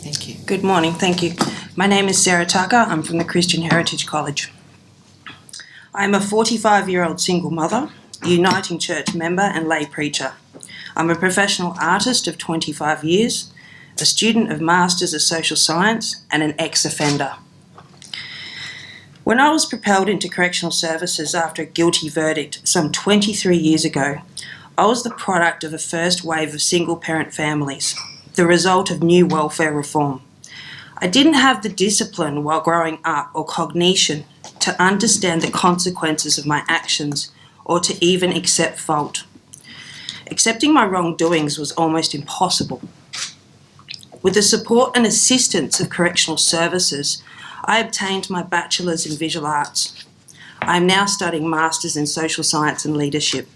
Thank you. Good morning, thank you. My name is Sarah Tucker. I'm from the Christian Heritage College. I'm a 45-year-old single mother, Uniting Church member and lay preacher. I'm a professional artist of 25 years, a student of Masters of Social Science and an ex-offender. When I was propelled into correctional services after a guilty verdict some 23 years ago, I was the product of a first wave of single-parent families, the result of new welfare reform. I didn't have the discipline while growing up or cognition to understand the consequences of my actions or to even accept fault. Accepting my wrongdoings was almost impossible. With the support and assistance of correctional services, I obtained my bachelor's in visual arts. I am now studying Masters in Social Science and Leadership.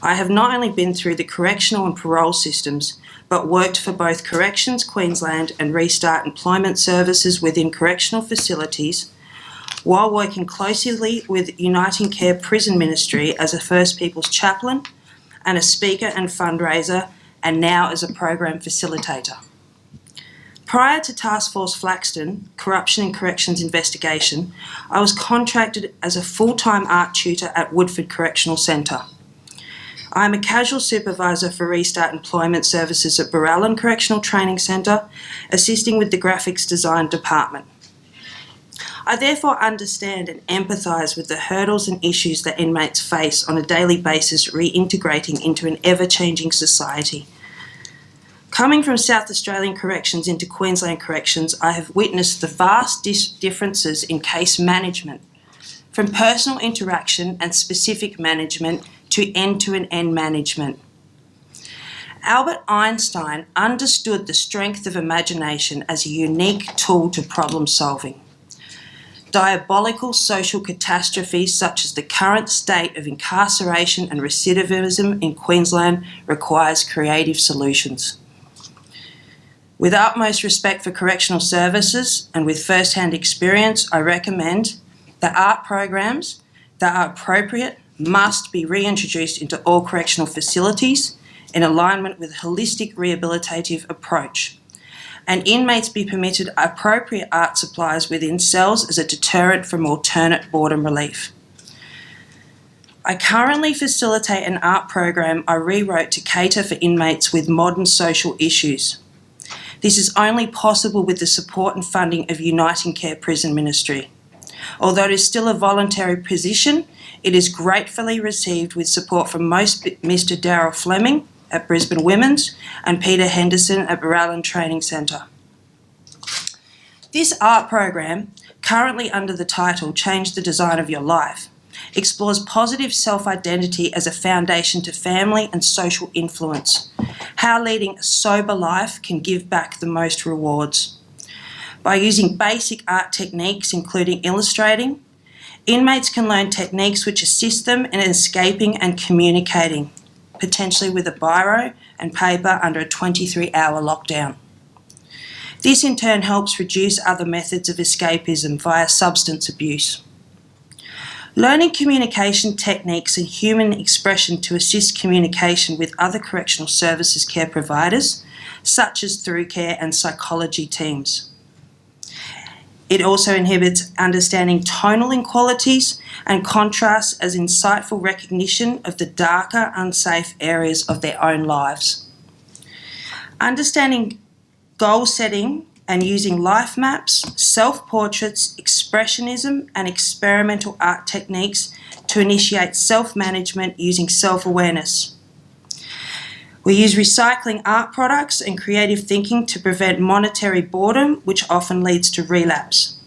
I have not only been through the correctional and parole systems, but worked for both Corrections Queensland and Restart Employment Services within correctional facilities, while working closely with Uniting Care Prison Ministry as a First Peoples chaplain and a speaker and fundraiser, and now as a program facilitator. Prior to Task Force Flaxton, Corruption and Corrections Investigation, I was contracted as a full-time art tutor at Woodford Correctional Centre. I am a casual supervisor for Restart Employment Services at Brisbane Correctional Training Centre, assisting with the graphics design department. I therefore understand and empathise with the hurdles and issues that inmates face on a daily basis reintegrating into an ever-changing society. Coming from South Australian corrections into Queensland corrections, I have witnessed the vast differences in case management, from personal interaction and specific management to end-to-end management. Albert Einstein understood the strength of imagination as a unique tool to problem solving. Diabolical social catastrophes such as the current state of incarceration and recidivism in Queensland requires creative solutions. With utmost respect for correctional services and with first-hand experience, I recommend that art programs that are appropriate must be reintroduced into all correctional facilities in alignment with a holistic rehabilitative approach, and inmates be permitted appropriate art supplies within cells as a deterrent from alternate boredom relief. I currently facilitate an art program I rewrote to cater for inmates with modern social issues. This is only possible with the support and funding of Uniting Care Prison Ministry. Although it is still a voluntary position, it is gratefully received with support from most Mr. Darryl Fleming at Brisbane Women's and Peter Henderson at Brisbane Training Centre. This art program, currently under the title Change the Design of Your Life, explores positive self-identity as a foundation to family and social influence, how leading a sober life can give back the most rewards. By using basic art techniques, including illustrating, inmates can learn techniques which assist them in escaping and communicating, potentially with a biro and paper under a 23-hour lockdown. This in turn helps reduce other methods of escapism via substance abuse. Learning communication techniques and human expression to assist communication with other correctional services care providers, such as through care and psychology teams. It also inhibits understanding tonal inequalities and contrasts as insightful recognition of the darker, unsafe areas of their own lives. Understanding goal setting and using life maps, self-portraits, expressionism and experimental art techniques to initiate self-management using self-awareness. We use recycling art products and creative thinking to prevent monetary boredom, which often leads to relapse.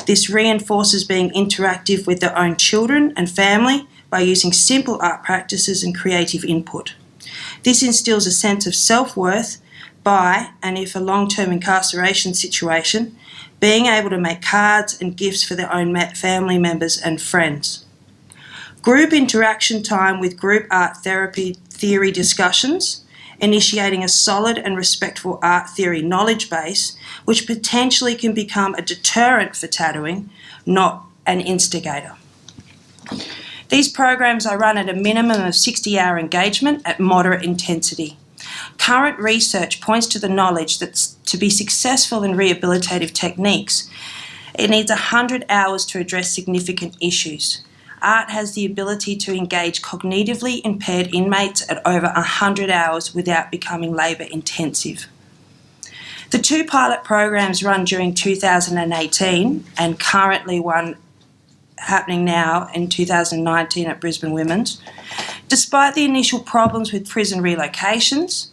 This reinforces being interactive with their own children and family by using simple art practices and creative input. This instills a sense of self-worth by, and if a long-term incarceration situation, being able to make cards and gifts for their own family members and friends. Group interaction time with group art therapy theory discussions, initiating a solid and respectful art theory knowledge base, which potentially can become a deterrent for tattooing, not an instigator. These programs are run at a minimum of 60-hour engagement at moderate intensity. Current research points to the knowledge that to be successful in rehabilitative techniques, it needs 100 hours to address significant issues. Art has the ability to engage cognitively impaired inmates at over 100 hours without becoming labour intensive. The 2 pilot programs run during 2018 and currently one happening now in 2019 at Brisbane Women's, despite the initial problems with prison relocations,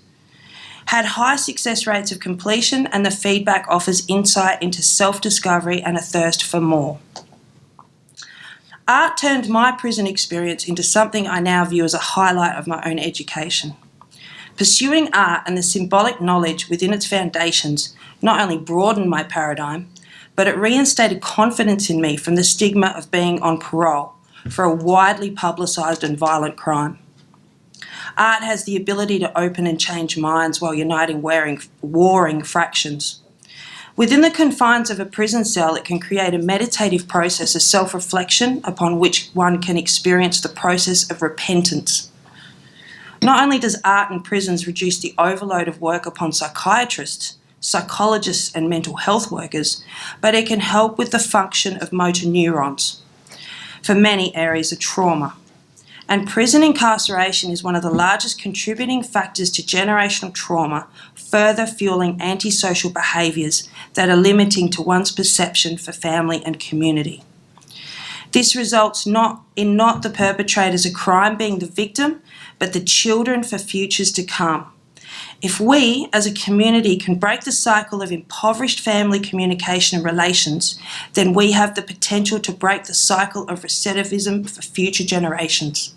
had high success rates of completion, and the feedback offers insight into self-discovery and a thirst for more. Art turned my prison experience into something I now view as a highlight of my own education. Pursuing art and the symbolic knowledge within its foundations not only broadened my paradigm, but it reinstated confidence in me from the stigma of being on parole for a widely publicised and violent crime. Art has the ability to open and change minds while uniting warring fractions. Within the confines of a prison cell, it can create a meditative process of self-reflection upon which one can experience the process of repentance. Not only does art in prisons reduce the overload of work upon psychiatrists, psychologists and mental health workers, but it can help with the function of motor neurons for many areas of trauma. And prison incarceration is one of the largest contributing factors to generational trauma, further fueling antisocial behaviours that are limiting to one's perception for family and community. This results not the perpetrators of crime being the victim, but the children for futures to come. If we, as a community, can break the cycle of impoverished family communication and relations, then we have the potential to break the cycle of recidivism for future generations.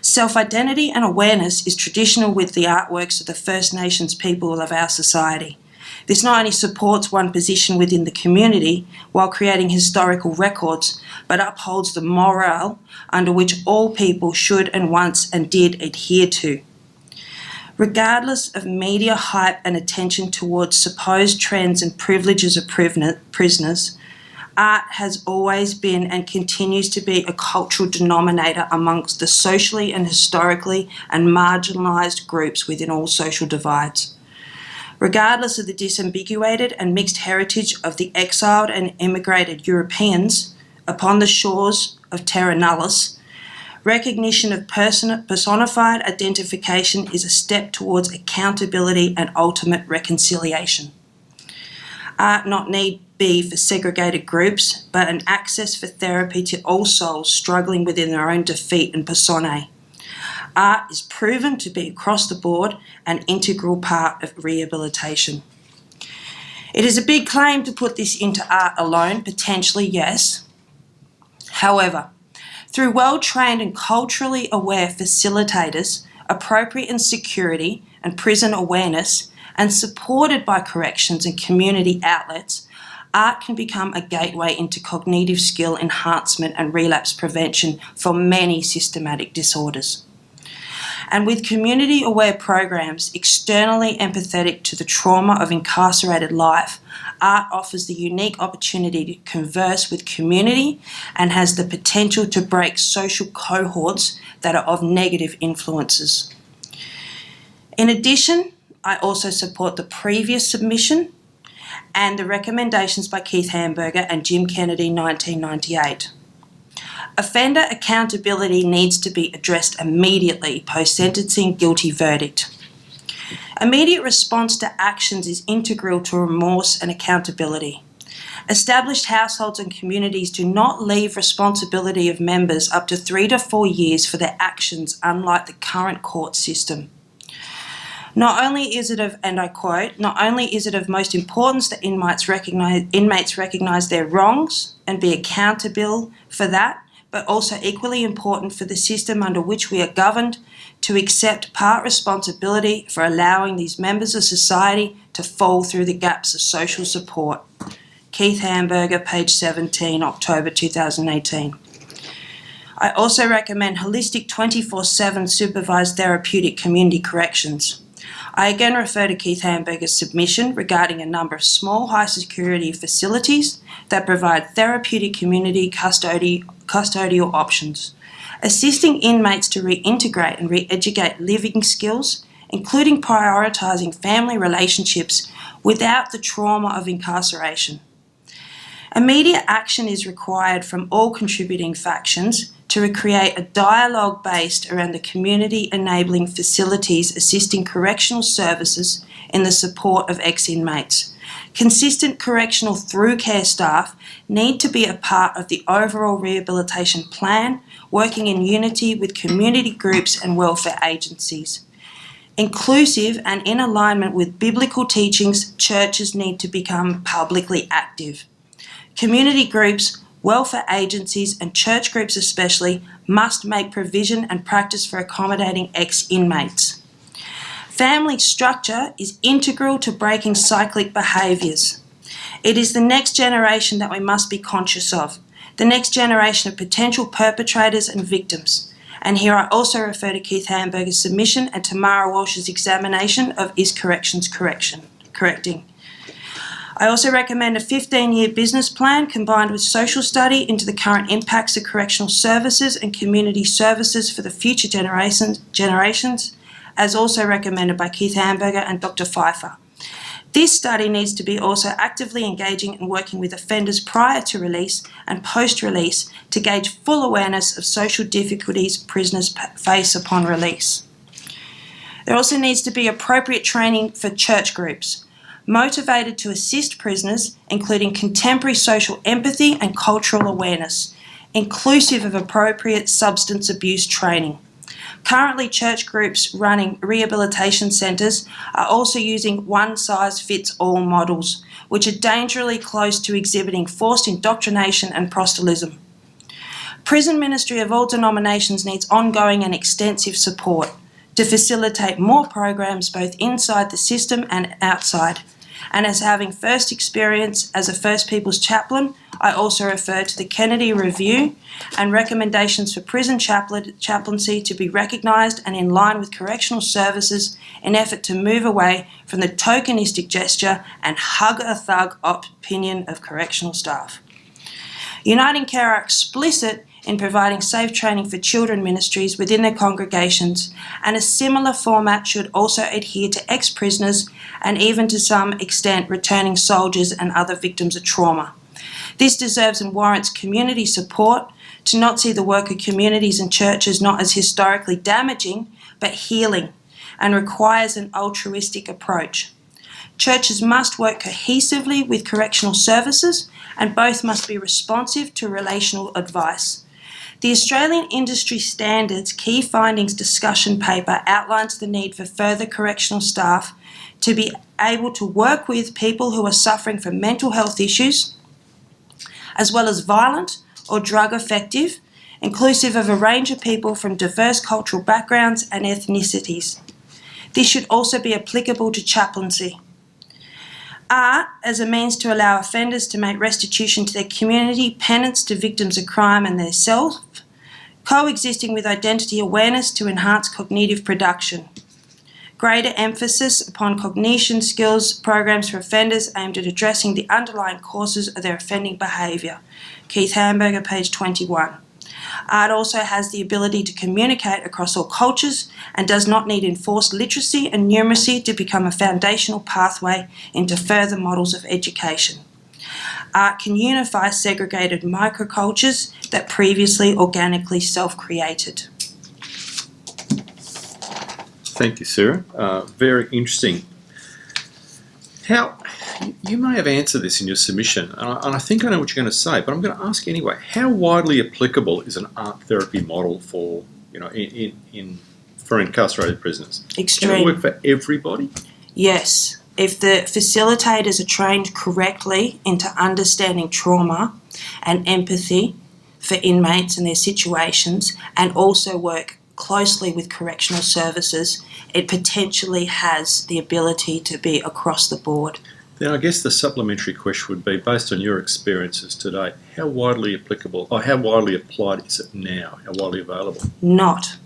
Self-identity and awareness is traditional with the artworks of the First Nations people of our society. This not only supports one position within the community while creating historical records, but upholds the morale under which all people should and once and did adhere to. Regardless of media hype and attention towards supposed trends and privileges of prisoners, art has always been and continues to be a cultural denominator amongst the socially and historically and marginalised groups within all social divides. Regardless of the disambiguated and mixed heritage of the exiled and immigrated Europeans upon the shores of Terra Nullis, recognition of personified identification is a step towards accountability and ultimate reconciliation. Art not need be for segregated groups, but an access for therapy to all souls struggling within their own defeat and personae. Art is proven to be across the board an integral part of rehabilitation. It is a big claim to put this into art alone, potentially yes. However, through well-trained and culturally aware facilitators, appropriate and security and prison awareness, and supported by corrections and community outlets, art can become a gateway into cognitive skill enhancement and relapse prevention for many systematic disorders. And with community-aware programs externally empathetic to the trauma of incarcerated life, art offers the unique opportunity to converse with community and has the potential to break social cohorts that are of negative influences. In addition, I also support the previous submission and the recommendations by Keith Hamburger and Jim Kennedy 1998. Offender accountability needs to be addressed immediately post-sentencing guilty verdict. Immediate response to actions is integral to remorse and accountability. Established households and communities do not leave responsibility of members up to 3 to 4 years for their actions, unlike the current court system. Not only is it of, and I quote, not only is it of most importance that inmates recognise their wrongs and be accountable for that, but also equally important for the system under which we are governed to accept part responsibility for allowing these members of society to fall through the gaps of social support. Keith Hamburger, page 17, October 2018. I also recommend holistic 24/7 supervised therapeutic community corrections. I again refer to Keith Hamburger's submission regarding a number of small high-security facilities that provide therapeutic community custodial options, assisting inmates to reintegrate and re-educate living skills, including prioritising family relationships without the trauma of incarceration. Immediate action is required from all contributing factions to create a dialogue based around the community enabling facilities assisting correctional services in the support of ex-inmates. Consistent correctional through care staff need to be a part of the overall rehabilitation plan, working in unity with community groups and welfare agencies. Inclusive and in alignment with biblical teachings, churches need to become publicly active. Community groups, welfare agencies and church groups especially must make provision and practice for accommodating ex-inmates. Family structure is integral to breaking cyclic behaviours. It is the next generation that we must be conscious of, the next generation of potential perpetrators and victims. And here I also refer to Keith Hamburger's submission and Tamara Walsh's examination of Is Corrections Correcting? I also recommend a 15-year business plan combined with social study into the current impacts of correctional services and community services for the future generations, as also recommended by Keith Hamburger and Dr. Pfeiffer. This study needs to be also actively engaging and working with offenders prior to release and post-release to gauge full awareness of social difficulties prisoners face upon release. There also needs to be appropriate training for church groups, motivated to assist prisoners, including contemporary social empathy and cultural awareness, inclusive of appropriate substance abuse training. Currently, church groups running rehabilitation centres are also using one-size-fits-all models, which are dangerously close to exhibiting forced indoctrination and proselytism. Prison ministry of all denominations needs ongoing and extensive support to facilitate more programs both inside the system and outside. And as having first experience as a First Peoples chaplain, I also refer to the Kennedy Review and recommendations for prison chaplaincy to be recognised and in line with correctional services in effort to move away from the tokenistic gesture and hug-a-thug opinion of correctional staff. Uniting Care are explicit in providing safe training for children ministries within their congregations, and a similar format should also adhere to ex-prisoners and even to some extent returning soldiers and other victims of trauma. This deserves and warrants community support to not see the work of communities and churches not as historically damaging but healing, and requires an altruistic approach. Churches must work cohesively with correctional services, and both must be responsive to relational advice. The Australian Industry Standards Key Findings discussion paper outlines the need for further correctional staff to be able to work with people who are suffering from mental health issues, as well as violent or drug affective, inclusive of a range of people from diverse cultural backgrounds and ethnicities. This should also be applicable to chaplaincy. Art as a means to allow offenders to make restitution to their community, penance to victims of crime and their self, coexisting with identity awareness to enhance cognitive production. Greater emphasis upon cognition skills programs for offenders aimed at addressing the underlying causes of their offending behaviour. Keith Hamburger, page 21. Art also has the ability to communicate across all cultures and does not need enforced literacy and numeracy to become a foundational pathway into further models of education. Art can unify segregated microcultures that previously organically self-created. Thank you, Sarah. Very interesting. You may have answered this in your submission, and I think I know what you're going to say, but I'm going to ask anyway. How widely applicable is an art therapy model for, for incarcerated prisoners? Extreme. Can it work for everybody? Yes. If the facilitators are trained correctly into understanding trauma and empathy for inmates and their situations, and also work closely with correctional services, it potentially has the ability to be across the board. Then I guess the supplementary question would be, based on your experiences to date, how widely applicable, or how widely applied is it now? How widely available? Not.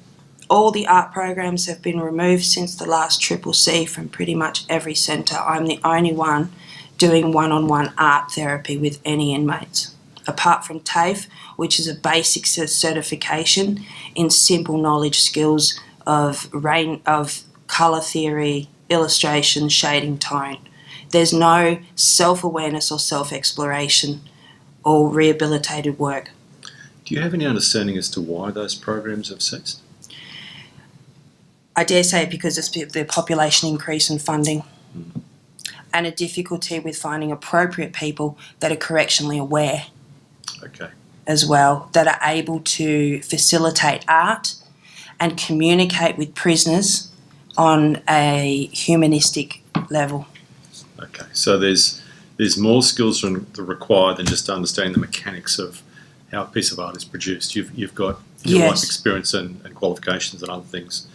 All the art programs have been removed since the last CCC from pretty much every centre. I'm the only one doing one-on-one art therapy with any inmates, apart from TAFE, which is a basic certification in simple knowledge skills of colour theory, illustration, shading, tone. There's no self-awareness or self-exploration or rehabilitative work. Do you have any understanding as to why those programs have ceased? I dare say because it's the population increase in funding and a difficulty with finding appropriate people that are correctionally aware as well, that are able to facilitate art and communicate with prisoners on a humanistic level. Okay, so there's more skills required than just understanding the mechanics of how a piece of art is produced. You've got your life experience and qualifications and other things.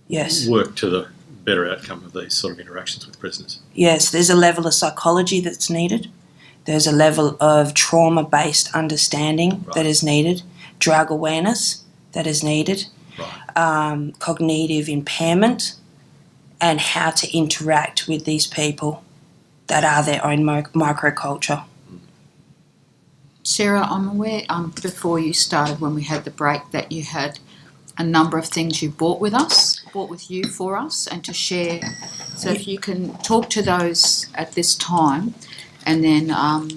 Yes. Work to the better outcome of these sort of interactions with prisoners. Yes, there's a level of psychology that's needed. There's a level of trauma-based understanding that is needed, drug awareness that is needed, cognitive impairment, and how to interact with these people that are their own microculture. Sarah, I'm aware before you started, when we had the break, that you had a number of things you brought with you for us and to share. So if you can talk to those at this time, and then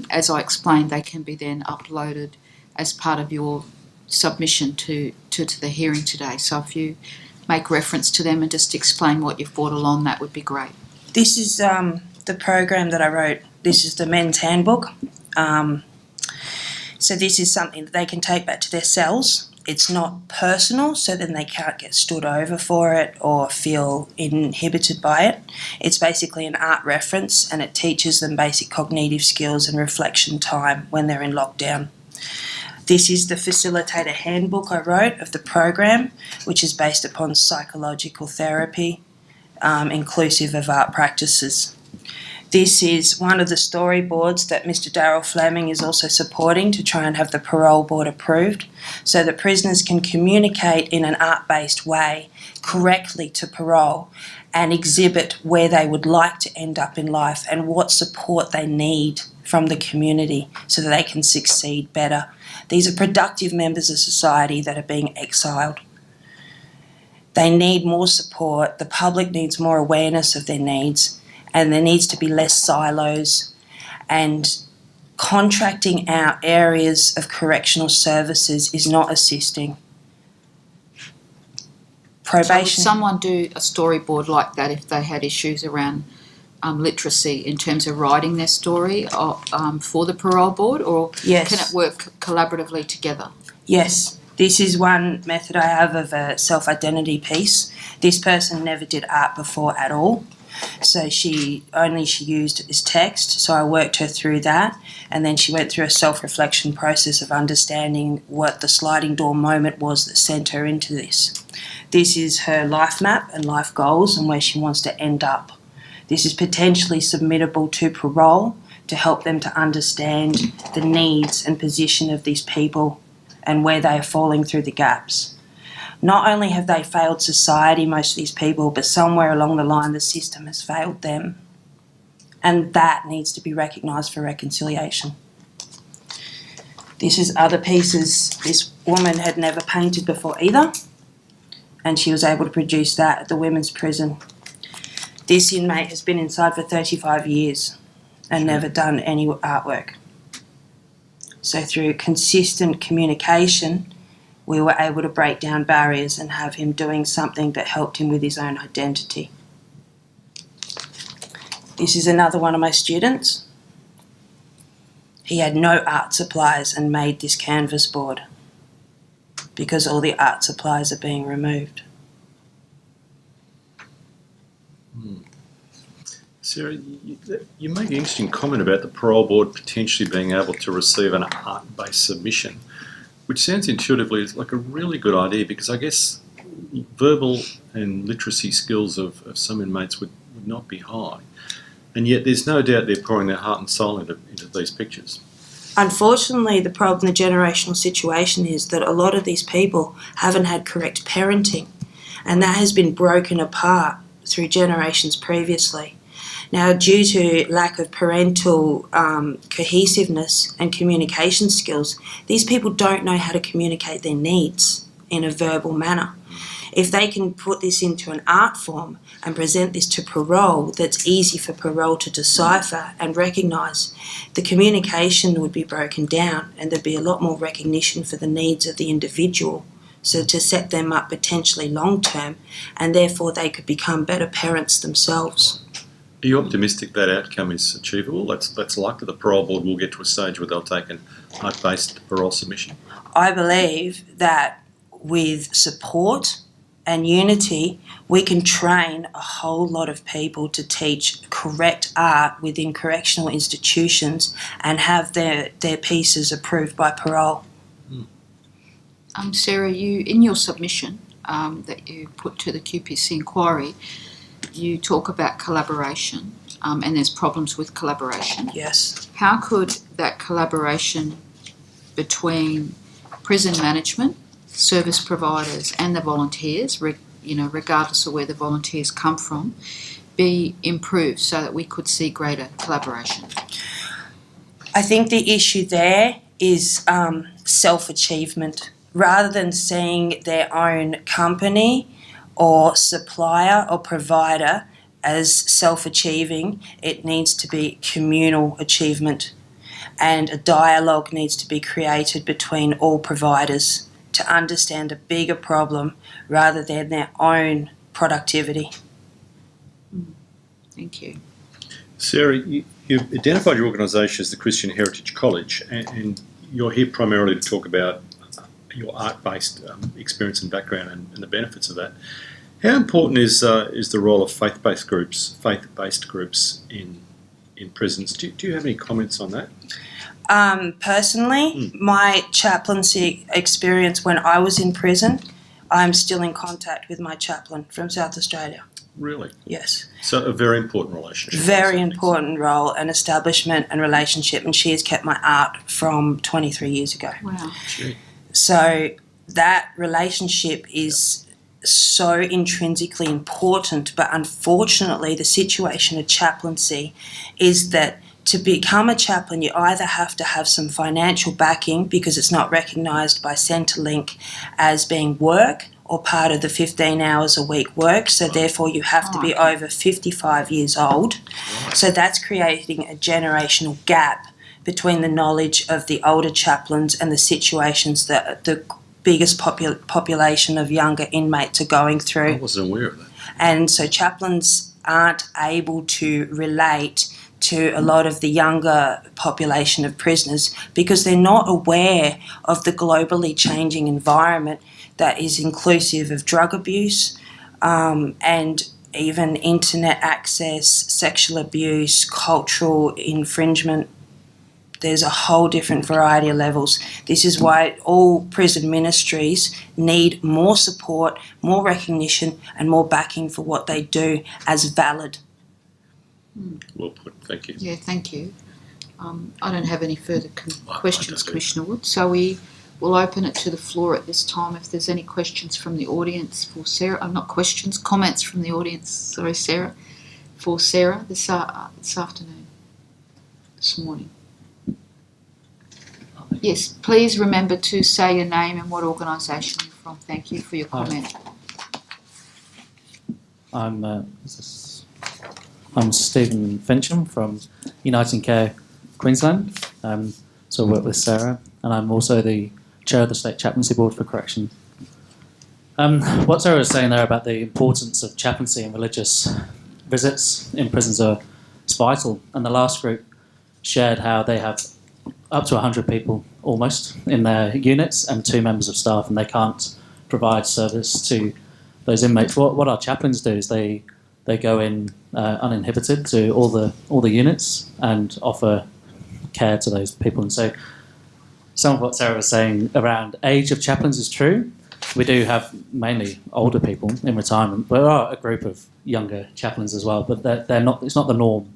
as I explained, they can be then uploaded as part of your submission to the hearing today. So if you make reference to them and just explain what you've brought along, that would be great. This is the program that I wrote. This is the men's handbook. So this is something that they can take back to their cells. It's not personal, so then they can't get stood over for it or feel inhibited by it. It's basically an art reference, and it teaches them basic cognitive skills and reflection time when they're in lockdown. This is the facilitator handbook I wrote of the program, which is based upon psychological therapy, inclusive of art practices. This is one of the storyboards that Mr. Darryl Fleming is also supporting to try and have the parole board approved, so that prisoners can communicate in an art-based way correctly to parole and exhibit where they would like to end up in life and what support they need from the community so that they can succeed better. These are productive members of society that are being exiled. They need more support. The public needs more awareness of their needs, and there needs to be less silos, and contracting out areas of correctional services is not assisting. Probation. So would someone do a storyboard like that if they had issues around literacy in terms of writing their story for the parole board, or Yes. can it work collaboratively together? Yes. This is one method I have of a self-identity piece. This person never did art before at all. So she used as text, so I worked her through that, and then she went through a self-reflection process of understanding what the sliding door moment was that sent her into this. This is her life map and life goals and where she wants to end up. This is potentially submittable to parole to help them to understand the needs and position of these people and where they are falling through the gaps. Not only have they failed society, most of these people, but somewhere along the line the system has failed them. And that needs to be recognised for reconciliation. This is other pieces. This woman had never painted before either, and she was able to produce that at the women's prison. This inmate has been inside for 35 years and never done any artwork. So through consistent communication, we were able to break down barriers and have him doing something that helped him with his own identity. This is another one of my students. He had no art supplies and made this canvas board because all the art supplies are being removed. Sarah, you made an interesting comment about the parole board potentially being able to receive an art-based submission, which sounds intuitively like a really good idea, because I guess verbal and literacy skills of some inmates would not be high. And yet there's no doubt they're pouring their heart and soul into these pictures. Unfortunately, the problem, the generational situation is that a lot of these people haven't had correct parenting, and that has been broken apart through generations previously. Now, due to lack of parental cohesiveness and communication skills, these people don't know how to communicate their needs in a verbal manner. If they can put this into an art form and present this to parole that's easy for parole to decipher and recognise, the communication would be broken down and there'd be a lot more recognition for the needs of the individual, so to set them up potentially long term, and therefore they could become better parents themselves. Are you optimistic that outcome is achievable? That's likely the parole board will get to a stage where they'll take an art-based parole submission. I believe that with support and unity, we can train a whole lot of people to teach correct art within correctional institutions and have their pieces approved by parole. Sarah, you in your submission that you put to the QPC inquiry, you talk about collaboration, and there's problems with collaboration. Yes. How could that collaboration between prison management, service providers, and the volunteers, regardless of where the volunteers come from, be improved so that we could see greater collaboration? I think the issue there is self-achievement. Rather than seeing their own company or supplier or provider as self-achieving, it needs to be communal achievement, and a dialogue needs to be created between all providers to understand a bigger problem rather than their own productivity. Thank you. Sarah, you've identified your organisation as the Christian Heritage College, and you're here primarily to talk about your art-based experience and background and the benefits of that. How important is the role of faith-based groups in prisons? Do you have any comments on that? Personally, my chaplaincy experience when I was in prison, I'm still in contact with my chaplain from South Australia. Really? Yes. So a very important relationship. Very important role and establishment and relationship, and she has kept my art from 23 years ago. Wow. Gee. So that relationship is so intrinsically important, but unfortunately the situation of chaplaincy is that to become a chaplain you either have to have some financial backing because it's not recognised by Centrelink as being work or part of the 15 hours a week work, so therefore you have to be over 55 years old. So that's creating a generational gap between the knowledge of the older chaplains and the situations that the biggest population of younger inmates are going through. I wasn't aware of that. And so chaplains aren't able to relate to a lot of the younger population of prisoners because they're not aware of the globally changing environment that is inclusive of drug abuse and even internet access, sexual abuse, cultural infringement. There's a whole different variety of levels. This is why all prison ministries need more support, more recognition and more backing for what they do as valid. Well put, thank you. Yeah, thank you. I don't have any further questions, I Commissioner Wood, so we will open it to the floor at this time. If there's any questions from the audience for Sarah, not questions, comments from the audience, sorry Sarah, for Sarah this afternoon, this morning. Yes, please remember to say your name and what organisation you're from. Thank you for your comment. I'm Stephen Fincham from Uniting Care Queensland. So I work with Sarah, and I'm also the chair of the State Chaplaincy Board for Correction. What Sarah was saying there about the importance of chaplaincy and religious visits in prisons is vital, and the last group shared how they have up to 100 people almost in their units and 2 members of staff, and they can't provide service to those inmates. What our chaplains do is they go in uninhibited to all the units and offer care to those people. And so some of what Sarah was saying around age of chaplains is true. We do have mainly older people in retirement, but there are a group of younger chaplains as well, but they're not. It's not the norm,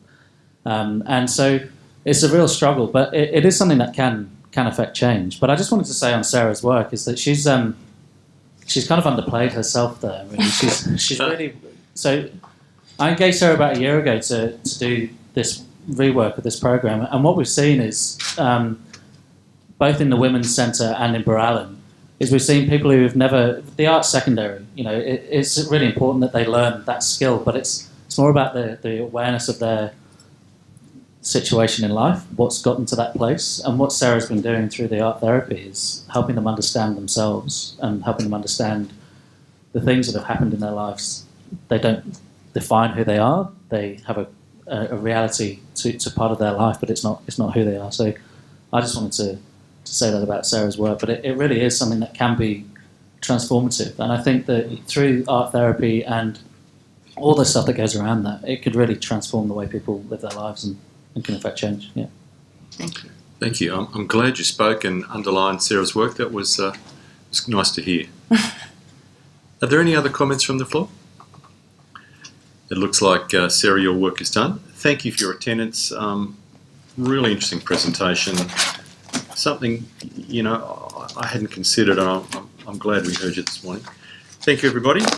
and so it's a real struggle. But it is something that can affect change. But I just wanted to say on Sarah's work is that she's kind of underplayed herself there. Really. She's really so. I engaged Sarah about a year ago to do this rework of this program, and what we've seen is both in the Women's Centre and in Burallen, is we've seen people who've never, the art's secondary, you know, it's really important that they learn that skill, but it's more about the awareness of their situation in life, what's gotten to that place, and what Sarah's been doing through the art therapy is helping them understand themselves and helping them understand the things that have happened in their lives. They don't define who they are, they have a reality to part of their life, but it's not who they are. So I just wanted to say that about Sarah's work, but it really is something that can be transformative, and I think that through art therapy and all the stuff that goes around that, it could really transform the way people live their lives and can affect change. Yeah. Thank you. Thank you. I'm glad you spoke and underlined Sarah's work. That was nice to hear. Are there any other comments from the floor? It looks like, Sarah, your work is done. Thank you for your attendance. Really interesting presentation. Something, you know, I hadn't considered, and I'm glad we heard you this morning. Thank you, everybody.